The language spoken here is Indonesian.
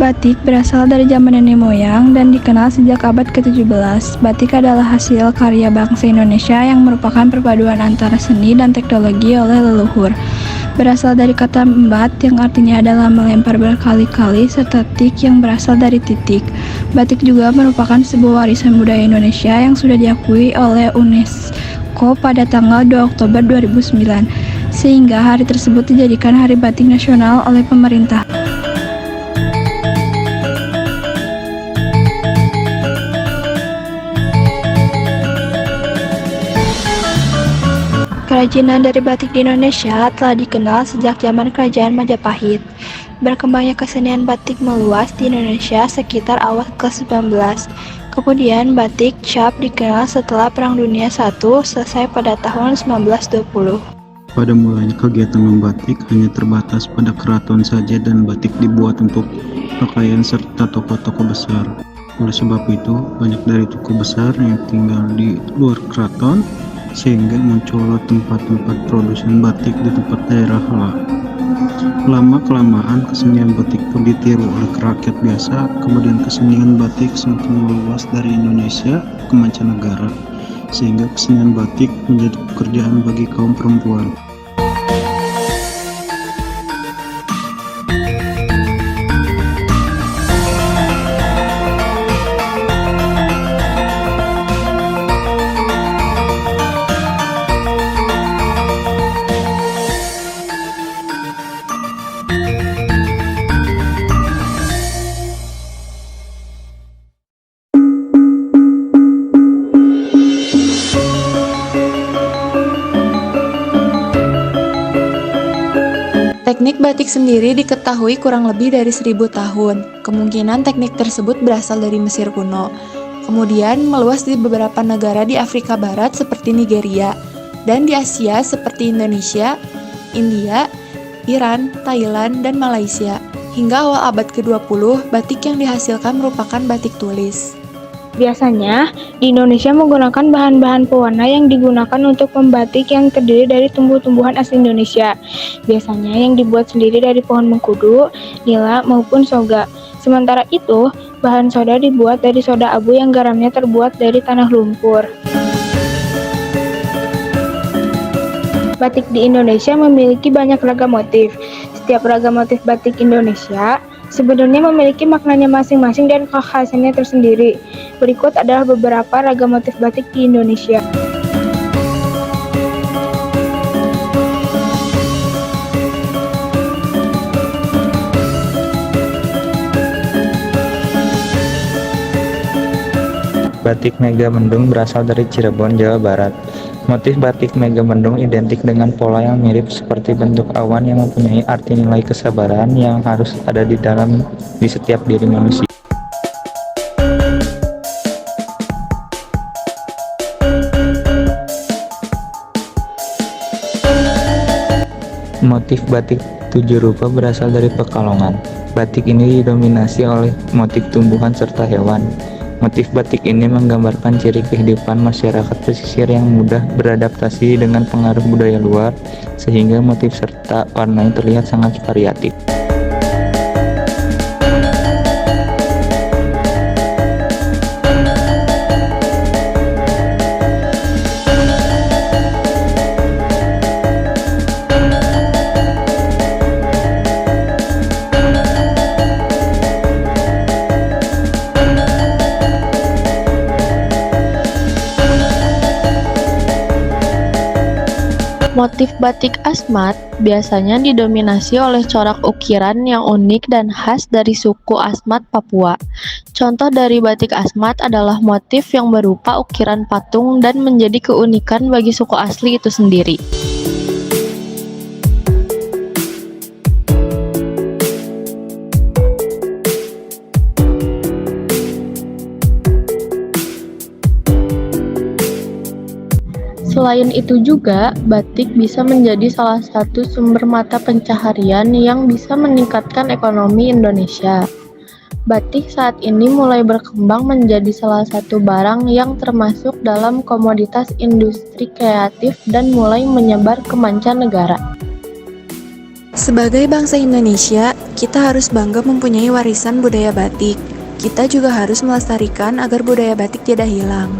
Batik berasal dari zaman nenek moyang dan dikenal sejak abad ke-17. Batik adalah hasil karya bangsa Indonesia yang merupakan perpaduan antara seni dan teknologi oleh leluhur. Berasal dari kata embat yang artinya adalah melempar berkali-kali serta tik yang berasal dari titik. Batik juga merupakan sebuah warisan budaya Indonesia yang sudah diakui oleh UNESCO pada tanggal 2 Oktober 2009, sehingga hari tersebut dijadikan Hari Batik Nasional oleh pemerintah. Kerajinan dari batik di Indonesia telah dikenal sejak zaman Kerajaan Majapahit. Berkembangnya kesenian batik meluas di Indonesia sekitar awal ke-19. Kemudian batik cap dikenal setelah Perang Dunia I selesai pada tahun 1920. Pada mulanya kegiatan membatik hanya terbatas pada keraton saja dan batik dibuat untuk pakaian serta toko-toko besar. Oleh sebab itu, banyak dari toko besar yang tinggal di luar keraton sehingga muncullah tempat-tempat produsen batik di tempat daerah lain. Lama-kelamaan kesenian batik pun ditiru oleh rakyat biasa, kemudian kesenian batik semakin meluas dari Indonesia ke mancanegara, sehingga kesenian batik menjadi pekerjaan bagi kaum perempuan. Teknik batik sendiri diketahui kurang lebih dari 1000 tahun. Kemungkinan teknik tersebut berasal dari Mesir kuno. Kemudian meluas di beberapa negara di Afrika Barat seperti Nigeria, dan di Asia seperti Indonesia, India, Iran, Thailand, dan Malaysia. Hingga awal abad ke-20, batik yang dihasilkan merupakan batik tulis. Biasanya, di Indonesia menggunakan bahan-bahan pewarna yang digunakan untuk membatik yang terdiri dari tumbuh-tumbuhan asli Indonesia. Biasanya yang dibuat sendiri dari pohon mengkudu, nila, maupun soga. Sementara itu, bahan soda dibuat dari soda abu yang garamnya terbuat dari tanah lumpur. Batik di Indonesia memiliki banyak ragam motif. Setiap ragam motif batik Indonesia sebenarnya memiliki maknanya masing-masing dan kekhasannya tersendiri. Berikut adalah beberapa ragam motif batik di Indonesia. Batik Megamendung berasal dari Cirebon, Jawa Barat. Motif batik Megamendung identik dengan pola yang mirip seperti bentuk awan yang mempunyai arti nilai kesabaran yang harus ada di setiap diri manusia. Motif batik 7 rupa berasal dari Pekalongan. Batik ini didominasi oleh motif tumbuhan serta hewan. Motif batik ini menggambarkan ciri kehidupan masyarakat pesisir yang mudah beradaptasi dengan pengaruh budaya luar, sehingga motif serta warnanya terlihat sangat variatif. Motif batik Asmat biasanya didominasi oleh corak ukiran yang unik dan khas dari suku Asmat Papua. Contoh dari batik Asmat adalah motif yang berupa ukiran patung dan menjadi keunikan bagi suku asli itu sendiri. Selain itu juga, batik bisa menjadi salah satu sumber mata pencaharian yang bisa meningkatkan ekonomi Indonesia. Batik saat ini mulai berkembang menjadi salah satu barang yang termasuk dalam komoditas industri kreatif dan mulai menyebar ke mancanegara. Sebagai bangsa Indonesia, kita harus bangga mempunyai warisan budaya batik. Kita juga harus melestarikan agar budaya batik tidak hilang.